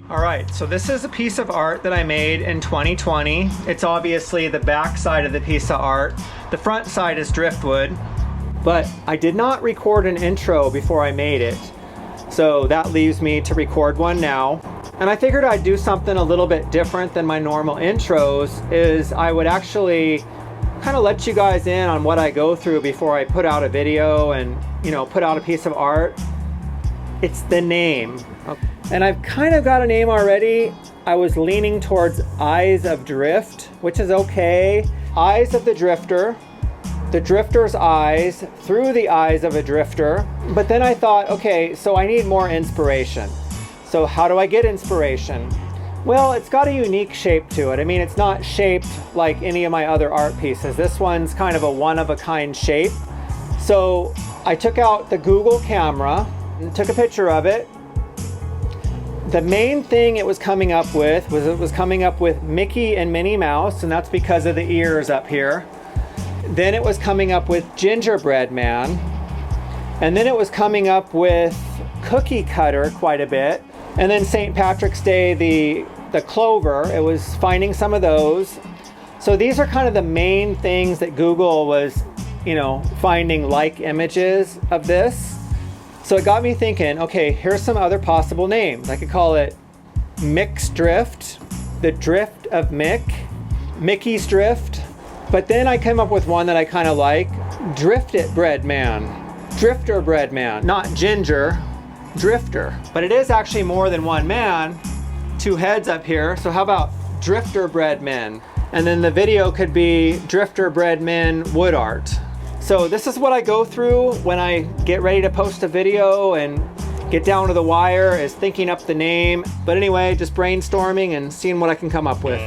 All right, so this is a piece of art that I made in 2020. It's obviously the back side of the piece of art. The front side is driftwood, but I did not record an intro before I made it. So that leaves me to record one now. And I figured I'd do something a little bit different than my normal intros, is I would actually kind of let you guys in on what I go through before I put out a video and, you know, put out a piece of art. It's the name. And I've kind of got a name already. I was leaning towards Eyes of Drift, which is okay. Eyes of the Drifter, the drifter's eyes through the eyes of a drifter. But then I thought, okay, so I need more inspiration. So how do I get inspiration? Well, it's got a unique shape to it. I mean, it's not shaped like any of my other art pieces. This one's kind of a one-of-a-kind shape. So I took out the Google camera and took a picture of it. The main thing it was coming up with was it was coming up with Mickey and Minnie Mouse, and that's because of the ears up here. Then it was coming up with Gingerbread Man. And then it was coming up with Cookie Cutter quite a bit. And then St. Patrick's Day, the clover, it was finding some of those. So these are kind of the main things that Google was, you know, finding like images of this. So it got me thinking, okay, here's some other possible names. I could call it Mick's Drift, the Drift of Mick, Mickey's Drift. But then I came up with one that I kind of like, Drift It Bread Man, Drifter Bread Man, not Ginger, Drifter. But it is actually more than one man, two heads up here. So how about Drifter Bread Men? And then the video could be Drifter Bread Men Wood Art. So this is what I go through when I get ready to post a video and get down to the wire, is thinking up the name. But anyway, just brainstorming and seeing what I can come up with.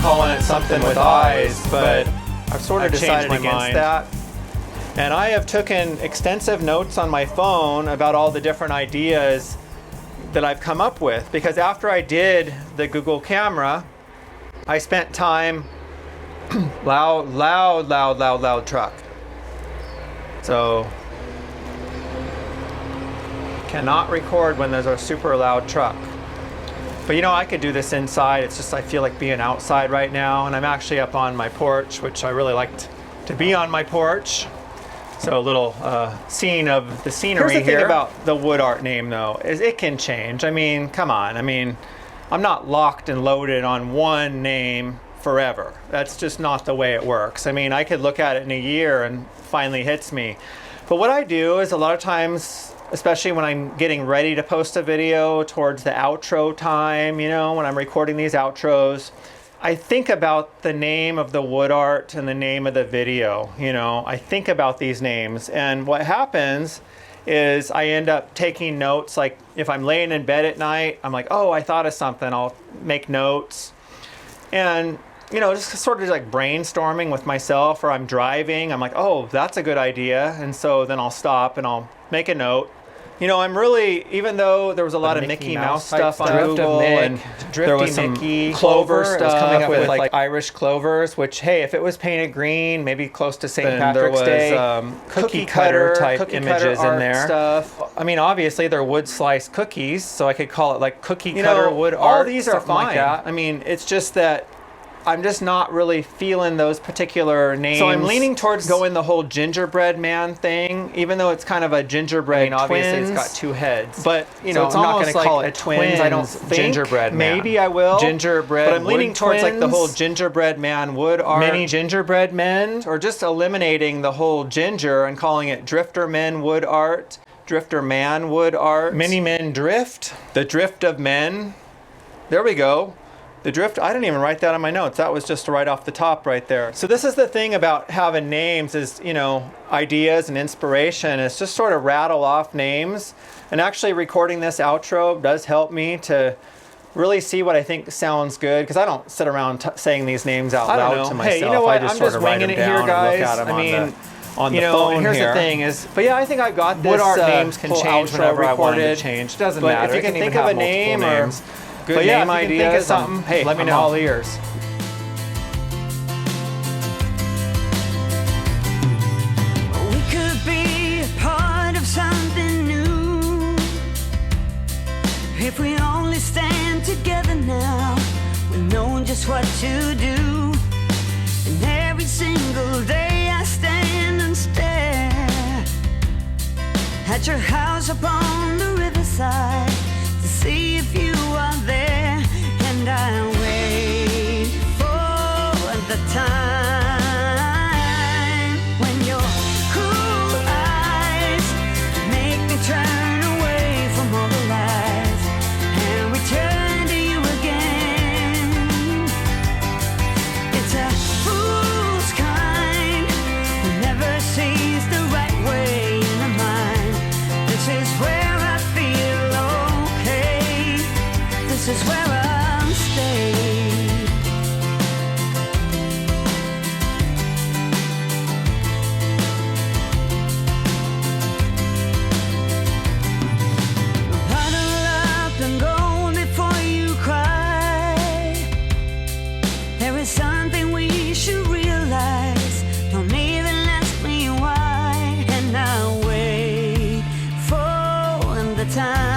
calling it something with eyes, but I've sort of decided against that. And I have taken extensive notes on my phone about all the different ideas that I've come up with, because after I did the Google camera, I spent time loud truck. So cannot record when there's a super loud truck. But you know, I could do this inside. It's just I feel like being outside right now, and I'm actually up on my porch, which I really liked to be on my porch. So a little scene of the scenery here. Here's the thing about the wood art name, though, is it can change. I mean, come on. I mean, I'm not locked and loaded on one name forever. That's just not the way it works. I mean, I could look at it in a year and finally hits me. But what I do is a lot of times, especially when I'm getting ready to post a video towards the outro time, you know, when I'm recording these outros, I think about the name of the wood art and the name of the video. You know, I think about these names, and what happens is I end up taking notes. Like if I'm laying in bed at night, I'm like, oh, I thought of something, I'll make notes. And you know, just sort of like brainstorming with myself, or I'm driving, I'm like, oh, that's a good idea. And so then I'll stop and I'll make a note. You know, I'm really, even though there was a lot of Mickey Mouse stuff on Google, and there was some clover stuff coming up with like Irish clovers, which, hey, if it was painted green, maybe close to St. Patrick's Day, cookie cutter type images in there. Stuff. I mean, obviously they're wood slice cookies, so I could call it like cookie cutter wood art. All these are fine. Like that. I mean, it's just that I'm just not really feeling those particular names. So I'm leaning towards going the whole gingerbread man thing, even though it's kind of a gingerbread twins. Obviously it's got two heads. But, you know, so I'm not going to call it twins. I don't think. Gingerbread man. Maybe I will. Gingerbread. But I'm leaning towards like the whole gingerbread man wood art. Mini gingerbread men. Or just eliminating the whole ginger and calling it drifter men wood art. Drifter man wood art. Mini men drift. The drift of men. There we go. The drift, I didn't even write that on my notes. That was just right off the top right there. So this is the thing about having names is, you know, ideas and inspiration. It's just sort of rattle off names. And actually recording this outro does help me to really see what I think sounds good, because I don't sit around saying these names out loud to myself. Hey, you know what? I'm just winging it here, guys. I mean, on the phone here's the thing is, but yeah, I think I got this. Wood art names can change whenever I want it to change. Doesn't matter. If you can think of a name or good name idea, something, hey, let me know. I'm all ears. We could be a part of something new if we only stand together now. We know just what to do. And every single day I stand and stare at your house upon the riverside to see if you are there, and I wait for the time when your cool eyes make me turn away from all the lies and return to you again. It's a fool's kind who never sees the right way in the mind. This is where I feel okay. This is where I'll stay. Huddle up and go before you cry. There is something we should realize. Don't even ask me why. And I'll wait for the time